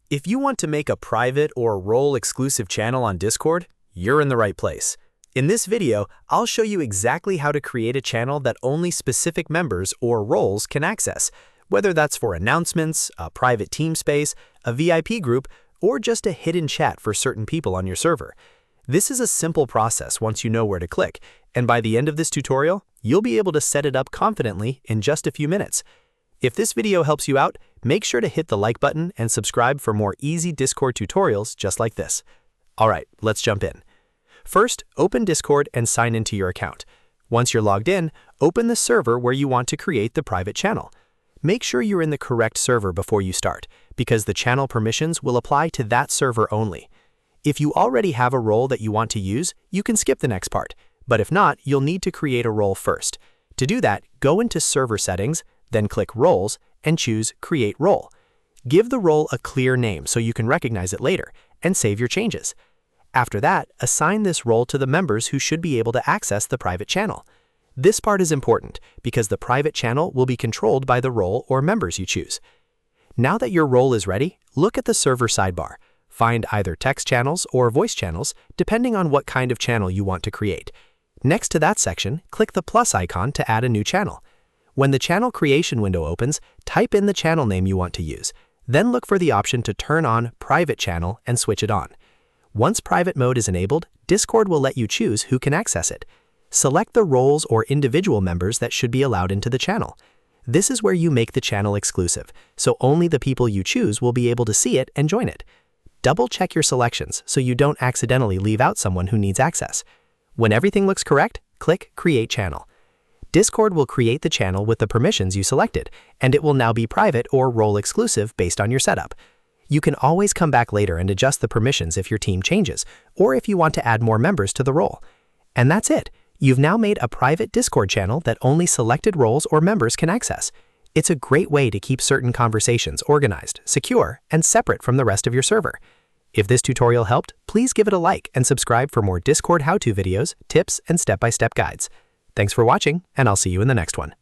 If you want to make a private or role-exclusive channel on Discord, you're in the right place. In this video, I'll show you exactly how to create a channel that only specific members or roles can access, whether that's for announcements, a private team space, a VIP group, or just a hidden chat for certain people on your server. This is a simple process once you know where to click, and by the end of this tutorial, you'll be able to set it up confidently in just a few minutes. If this video helps you out, make sure to hit the like button and subscribe for more easy Discord tutorials just like this. Alright, let's jump in. First, open Discord and sign into your account. Once you're logged in, open the server where you want to create the private channel. Make sure you're in the correct server before you start, because the channel permissions will apply to that server only. If you already have a role that you want to use, you can skip the next part, but if not, you'll need to create a role first. To do that, go into Server Settings, then click Roles and choose Create Role. Give the role a clear name so you can recognize it later, and save your changes. After that, assign this role to the members who should be able to access the private channel. This part is important because the private channel will be controlled by the role or members you choose. Now that your role is ready, look at the server sidebar. Find either text channels or voice channels, depending on what kind of channel you want to create. Next to that section, click the plus icon to add a new channel. When the channel creation window opens, type in the channel name you want to use. Then look for the option to turn on Private Channel and switch it on. Once private mode is enabled, Discord will let you choose who can access it. Select the roles or individual members that should be allowed into the channel. This is where you make the channel exclusive, so only the people you choose will be able to see it and join it. Double-check your selections so you don't accidentally leave out someone who needs access. When everything looks correct, click Create Channel. Discord will create the channel with the permissions you selected, and it will now be private or role exclusive based on your setup. You can always come back later and adjust the permissions if your team changes, or if you want to add more members to the role. And that's it. You've now made a private Discord channel that only selected roles or members can access. It's a great way to keep certain conversations organized, secure, and separate from the rest of your server. If this tutorial helped, please give it a like and subscribe for more Discord how-to videos, tips, and step-by-step guides. Thanks for watching, and I'll see you in the next one.